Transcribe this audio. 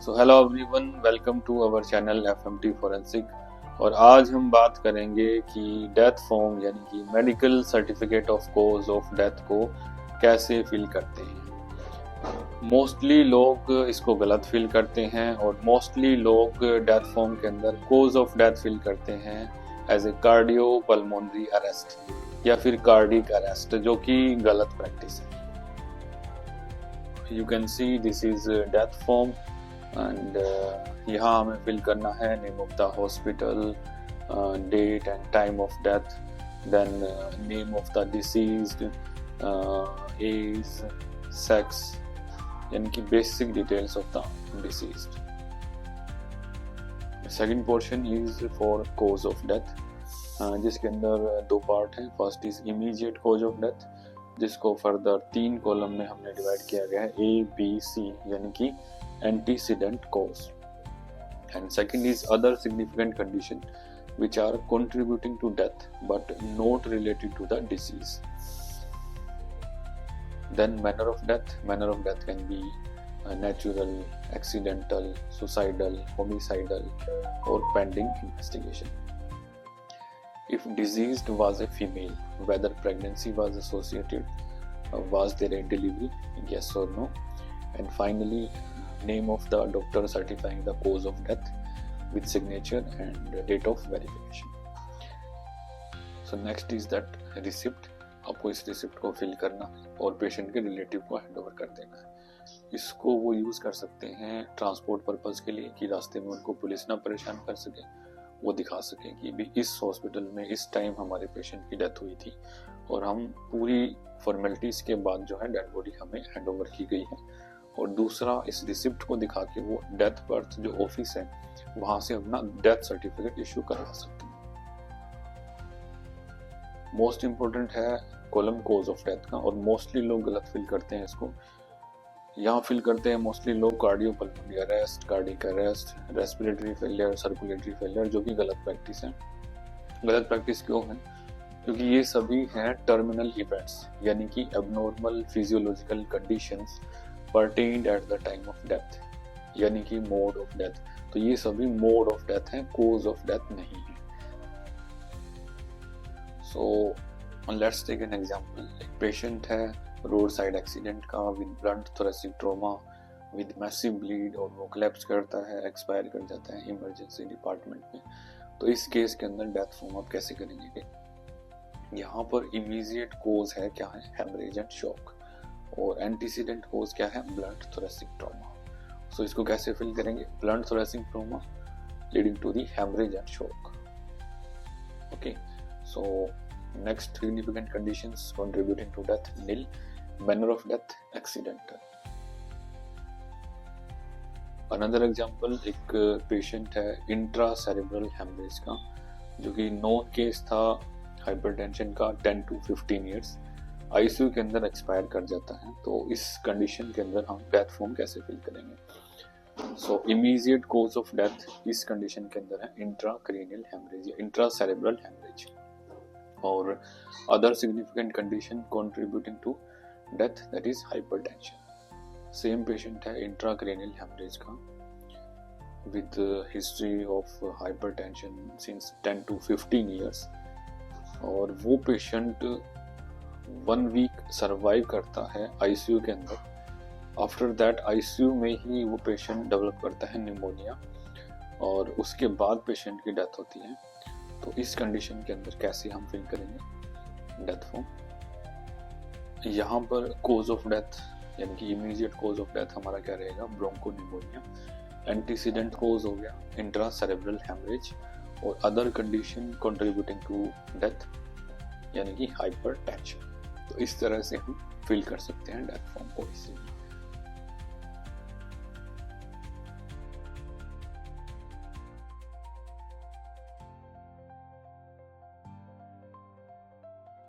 So hello everyone, welcome to our channel FMT forensic. और आज हम बात करेंगे कि डेथ फॉर्म यानी कि medical certificate of cause of death को कैसे फिल करते हैं। मोस्टली लोग इसको गलत फिल करते हैं और मोस्टली लोग डेथ फॉर्म के अंदर कॉज ऑफ डेथ फिल करते हैं as a cardiopulmonary arrest या फिर कार्डिक अरेस्ट, जो कि गलत प्रैक्टिस है। You can see this is death form and यहाँ हमें फिल करना है name of the hospital, date and time of death, then name of the deceased, age, sex, यानी कि basic details of the deceased. Second portion is for cause of death, जिसके अंदर दो part हैं। First is immediate cause of death, जिसको further 3 column में हमने divide किया गया है, ए बी सी, यानी कि antecedent cause, and second is other significant condition which are contributing to death but not related to the disease. Then manner of death can be natural, accidental, suicidal, homicidal, or pending investigation. If deceased was a female, whether pregnancy was associated, was there a delivery, yes or no, and finally name of the doctor certifying the cause of death with signature and date of verification. So next is that receipt. आपको इस receipt को fill करना और patient के relative को hand over कर देना है। इसको वो यूज़ कर सकते हैं ट्रांसपोर्ट पर्पज़ के लिए, कि रास्ते में उनको पुलिस ना परेशान कर सके, वो दिखा सकें कि भी इस हॉस्पिटल में इस टाइम हमारे पेशेंट की डेथ हुई थी और हम पूरी फॉर्मेलिटीज़ के बाद जो है डेड बॉडी हमें हैंड ओवर की गई है। और दूसरा, इस रिसिप्ट को दिखा के वो डेथ बर्थ जो ऑफिस है वहां से अपना डेथ सर्टिफिकेट इशू करवा सकते हैं। मोस्ट इम्पोर्टेंट है कॉलम कॉज ऑफ डेथ का, और मोस्टली लोग गलत फिल करते हैं इसको। यहाँ फिल करते हैं मोस्टली लोग cardio pulmonary arrest, cardiac arrest, respiratory failure, circulatory failure, जो कि गलत प्रैक्टिस है। गलत प्रैक्टिस क्यों है? क्योंकि ये सभी हैं टर्मिनल इवेंट्स, यानी कि abnormal physiological conditions pertained at the time of death, यानी कि मोड ऑफ डेथ। तो ये सभी मोड ऑफ डेथ हैं, कोज ऑफ डेथ नहीं है। So let's take an example. एक पेशेंट है रोड साइड एक्सीडेंट का with blunt thoracic trauma with massive bleed, और वो कोलैप्स करता है, एक्सपायर कर जाता है इमरजेंसी डिपार्टमेंट में। तो इस केस के अंदर डेथ फॉर्म आप कैसे करेंगे? यहाँ पर इमीडिएट कोज है क्या है? हेमरेज एंड शॉक, और एंटीसीडेंट कोज क्या है? Blunt thoracic trauma. सो इसको कैसे फिल करेंगे? Blunt thoracic trauma leading to the haemorrhage and shock. Okay, so next significant conditions contributing to death, nil. Manner of death, accidental. Another example, एक patient है intracerebral haemorrhage का, जो कि known case था hypertension का, 10 to 15 years, ICU के अंदर expire कर जाता है। तो इस कंडीशन के अंदर हम डेथ फॉर्म कैसे फिल करेंगे? So immediate cause of death इस कंडीशन के अंदर है इंट्राक्रेनियल हेमरेज या इंट्रासेरेब्रल हेमरेज। और other significant condition contributing to death, that is hypertension. Same patient है इंट्राक्रेनियल हेमरेज का with history of hypertension since 10 to 15 years, और वो पेशेंट 1 वीक सरवाइव करता है आईसीयू के अंदर। आफ्टर दैट आईसीयू में ही वो पेशेंट डेवलप करता है निमोनिया, और उसके बाद पेशेंट की डेथ होती है। तो इस कंडीशन के अंदर कैसे हम फिल करेंगे डेथ फॉर्म? यहाँ पर कोज ऑफ डेथ यानी कि इमीडिएट कोज ऑफ डेथ हमारा क्या रहेगा? Bronco pneumonia. एंटीसीडेंट कोज हो गया इंट्रासेरेब्रल हेमरेज, और other condition contributing to death यानी कि हाइपरटेंशन। तो इस तरह से हम फिल कर सकते हैं डेथ फॉर्म को इसीलिए।